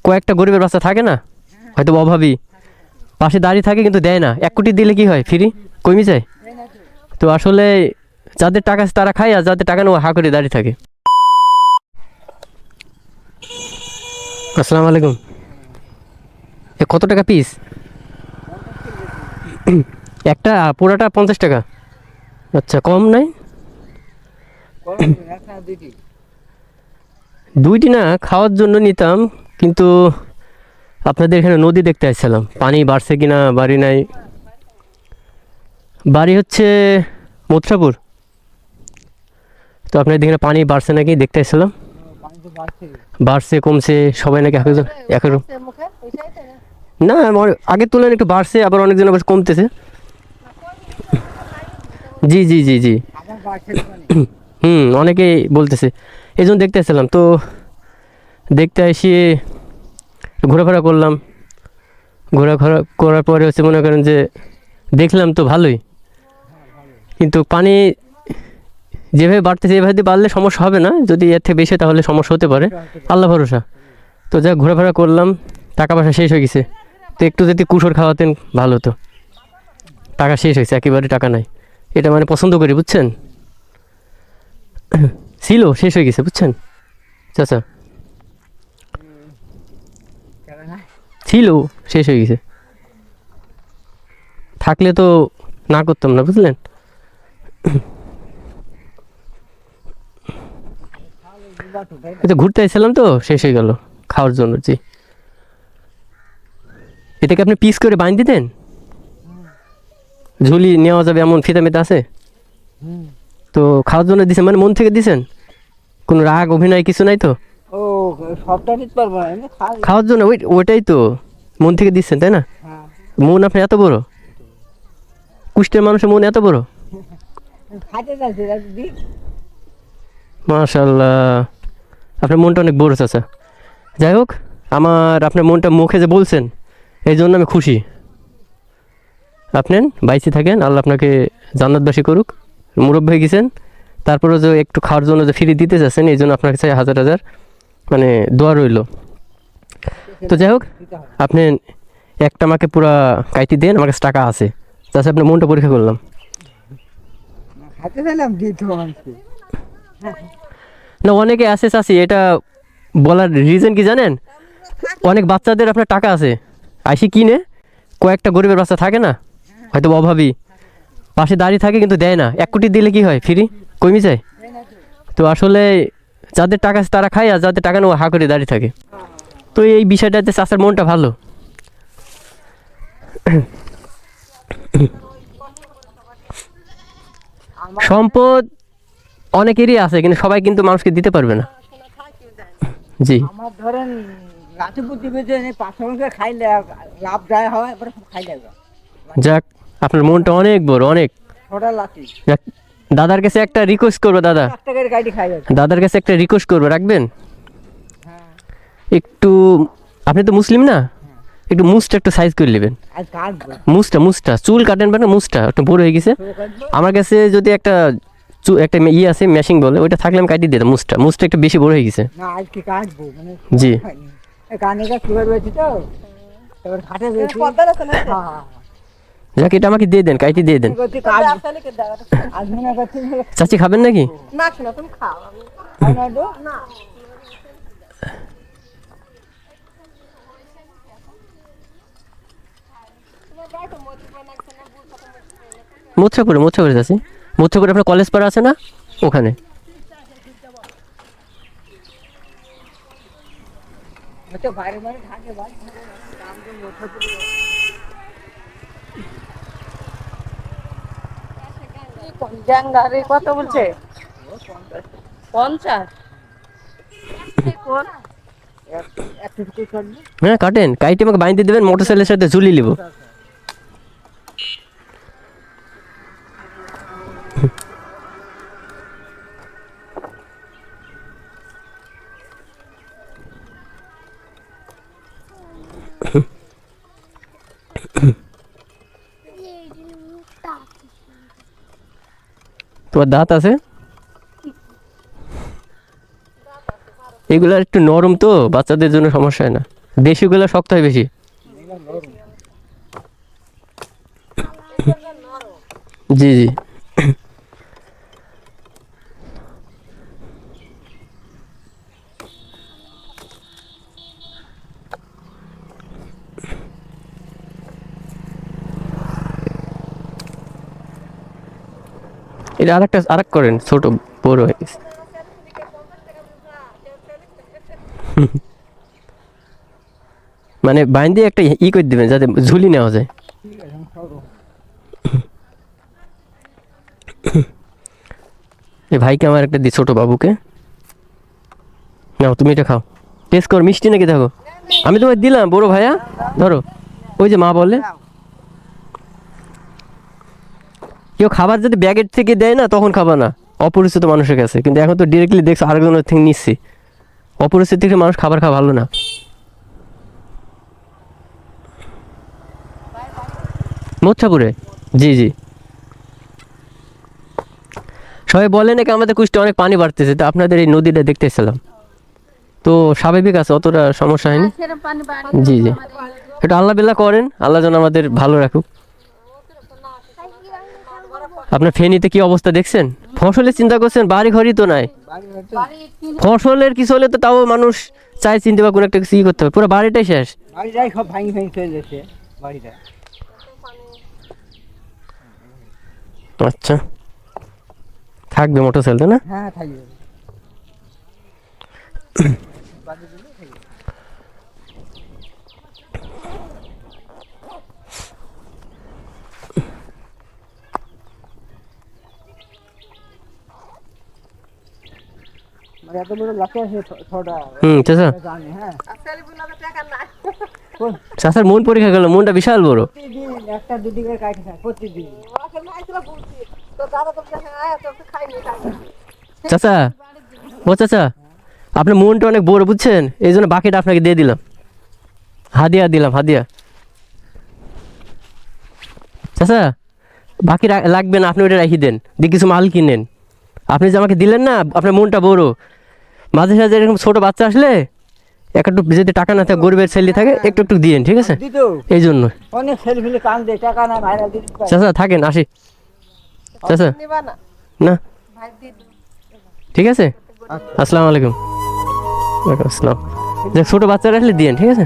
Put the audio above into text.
কয়েকটা গরিবের বাচ্চা থাকে না, হয়তো অভাবী, পাশে দাঁড়িয়ে থাকে কিন্তু দেয় না। 1 কোটি দিলে কি হয়, ফ্রি কমে যায়। তো আসলে যাদের টাকা আছে তারা খায়, আর যাদের টাকা নেই হা করে দাঁড়িয়ে থাকে। আসসালামু আলাইকুম। কত টাকা পিস? একটা পুরাটা 50 টাকা? আচ্ছা, কম নাই? দুইটি না, খাওয়ার জন্য নিতাম, কিন্তু আপনাদের এখানে নদী দেখতে আসছিলাম, পানি বাড়ছে কিনা। বাড়ি নাই, বাড়ি হচ্ছে মথুরাপুর। তো আপনাদের এখানে পানি বাড়ছে নাকি দেখতে আসছিলাম। বাড়ছে কমছে সবাই নাকি একরকম? না, আমার আগের তুলনায় একটু বাড়ছে, আবার অনেকজন আবার কমতেছে। জি জি জি জি। অনেকেই বলতেছে, এই জন্য দেখতে আসছিলাম। তো দেখতে এসে ঘোরাফেরা করলাম, ঘোরাফেরা করার পরে হচ্ছে মনে করেন যে দেখলাম তো ভালোই, কিন্তু পানি যেভাবে বাড়তেছে এভাবে বাড়লে সমস্যা হবে না, যদি এর থেকে বেশি তাহলে সমস্যা হতে পারে, আল্লাহ ভরসা। তো যা ঘোরাফেরা করলাম, টাকা পয়সা শেষ হয়ে গেছে। তো একটু যদি কুসর খাওয়াতেন ভালো হতো। টাকা শেষ হয়েছে, একেবারে টাকা নাই। এটা মানে পছন্দ করি, বুঝছেন। ছিল, শেষ হয়ে গেছে, বুঝছেন চাচা। ছিল, শেষ হয়ে গেছে। থাকলে তো না করতাম না, বুঝলেন। এই তো ঘুরতে আসছিলাম, তো শেষ হয়ে গেল খাওয়ার জন্য। জি, এটাকে আপনি পিস করে বাইন দিতেন, ঝুলি নেওয়া যাবে এমন ফিতা মেতা আছে? তো খাওয়ার জন্য দিছেন মানে মন থেকে দিছেন, কোনো রাগ অভিনয় কিছু নাই তো? ও সবটা নিতে পারবো না, খাওয়ার জন্য ওইটাই তো মন থেকে দিচ্ছেন, তাই না? মন আপনার এত বড়, কুষ্টের মানুষের মন এত বড়, খাইতে যাচ্ছে দিক। মাশাআল্লাহ। আপনার মনটা অনেক বড় চাচা। যাই হোক, আমার আপনার মনটা মুখে যে বলছেন, এই জন্য আমি খুশি। আপনি বাইসে থাকেন, আল্লাহ আপনাকে জান্নাতবাসী করুক। মুরব্বী হয়ে গেছেন, তারপরে যে একটু খাওয়ার জন্য যে ফিরে দিতে চাচ্ছেন, এই জন্য আপনার কাছে হাজার হাজার মানে দোয়া রইল। তো যাই হোক, আপনি একটা আমাকে পুরা কাইটি দেন, আমার কাছে টাকা আছে। তাছাড়া আপনার মনটা পরীক্ষা করলাম। খাইতে চাইলাম দিত মানুষকে। না, অনেকে আছে চাষি, এটা বলার রিজন কি জানেন? অনেক বাচ্চাদের আপনার টাকা আছে, আইসি কিনে, কয়েকটা গরিবের বাচ্চা থাকে না, হয়তো অভাবী, পাশে দাঁড়িয়ে থাকে কিন্তু দেয় না। 1 কোটি দিলে কি হয়, ফ্রি কমে যায়। তো আসলে যাদের টাকা আছে তারা খায়, আর যাদের টাকা নেই হা করে দাঁড়িয়ে থাকে। তো এই বিষয়টাতে চাষার মনটা ভালো। সম্পদ অনেকেরই আছে, কিন্তু সবাই কিন্তু মানুষকে দিতে পারবে না। জি, আমার ধরেন রাতে বুদ্ধি বেঁচে 500 টাকা খাইলে লাভ যায় হয়, এবার খাইলে যাক, আপনার মনটা অনেক বড়, অনেক। ছোটা লাঠি যাক, দাদার কাছে একটা রিকোয়েস্ট করবো, দাদা, 1 টাকার গাড়ি খাই যাচ্ছে। দাদার কাছে একটা রিকোয়েস্ট করবো, রাখবেন হ্যাঁ, একটু? আপনি তো মুসলিম না, একটু মুছটা একটু সাইজ করে নেবেন। আর কাটবো মুছটা চুল কাটেন না, মুছটা একটু বড় হয়ে গেছে। আমার কাছে যদি একটা একটা ইয়ে আছে, মেশিং বলে, ওইটা থাকলে আমি কাটিয়ে দিতাম। মুছটা একটু বেশি বড় হয়ে গেছে। না, আজকে কাটবো মানে জি, কানে কাজ শুরু হয়েছে তো, এবার খাটে বেশি। হ্যাঁ, যাক, এটা আমাকে দিয়ে দেন, কাইটি দিয়ে দেন। আজ মনে করছি চাচি খাবেন নাকি? না, শোনা তুমি খাও না। মথুরাপুরে চাচি, মথুরাপুরে আপনার কলেজ পাড়া আছে না, ওখানে। বাইরে বাইরে থাকে ভাই। জাঙ্গারে কত বলছে? 50। হ্যাঁ, কাটেন, কাইটে আমাকে বাইন্দে দেবেন, মোটরসাইকেলের সাথে ঝুলিয়ে নিব। তোমার দাঁত আছে? এগুলো একটু নরম, তো বাচ্চাদের জন্য সমস্যা হয় না। দেশিগুলো শক্ত হয় বেশি। জি জি। এটা আরেক করেন, ছোট বড় হয়ে গেছে। মানে বাইন্দে একটা ই করে দিবেন যাতে ঝুলি নেওয়া যায়। ঠিক আছে আমি খাবো। এই ভাইকে আমার একটা দি, ছোট বাবুকে নাও, তুমি এটা খাও, টেস্ট কর, মিষ্টি নাকি দেখো। আমি তোমায় দিলাম বড় ভাইয়া, ধরো। ওই যে মা বলে কেউ খাবার যদি ব্যাগের থেকে দেয় না তখন খাবা না, অপরিচিত মানুষের কাছে। কিন্তু এখন তো ডিরেক্টলি দেখছো আরেকজনের থেকে নিচ্ছি, অপরিচিত থেকে মানুষ খাবার খাওয়া ভালো না। মোচ্ছাপুরে, জি জি। সবাই বলে নাকি আমাদের কুষ্ঠে অনেক পানি বাড়তেছে, তো আপনাদের এই নদীটা দেখতে এসেছিলাম, তো স্বাভাবিক আছে, অতটা সমস্যা হয়নি। জি জি, একটু আল্লাহ বিল্লাহ করেন, আল্লাহ যেন আমাদের ভালো রাখুক। আপনার ফেনীতে কি অবস্থা দেখছেন? ফসলের চিন্তা করছেন, বাড়ি ঘরই তো নাই। বাড়ি হচ্ছে ফসলের কিছু হলে তো তাও মানুষ চাই চিনতে বা কোনো একটা কিছু ই করতে হবে, পুরো বাড়িটাই শেষ। বাড়িটাই সব ভাঙি ভেঙে চলে যাচ্ছে বাড়িটা। আচ্ছা, থাকবে মোটর সাইকেল না? হ্যাঁ থাকবে। বাড়ি দিলে থাকবে। মানে এত বড় লাঠি আছে ছটা। চাচা, জানি হ্যাঁ। চাচার মন পরীক্ষা গেল, মনটা বিশাল বড়। প্রতিদিন একটা দুটি করে কাটে খায় প্রতিদিন। চাচা, ও চাচা, আপনার মনটা অনেক বড় বুঝছেন, এই জন্য বাকিটা আপনাকে দিয়ে দিলাম, হাদিয়া দিলাম, হাদিয়া। চাচা, বাকি লাগবে না, আপনি ওটা রেখে দেন, দিয়ে কিছু মাল কিনেন। আপনি যে আমাকে দিলেন না, আপনার মনটা বড়। মাঝে সাঝে এরকম ছোটো বাচ্চা আসলে একটু যদি টাকা না থাকে, গরিবের ছেলে থাকে, একটু একটু দিয়েন, ঠিক আছে? দিত এই জন্য। অনেক ছেলে ফেলে কান দেয়, টাকা না ভাইরা দিতে পারে। চাচা থাকেন, আসি। চাচা না, ঠিক আছে, আসসালামু আলাইকুম। ওয়ালাইকুম আসসালাম। যে ছোটো বাচ্চারা আসলে দিয়েন, ঠিক আছে?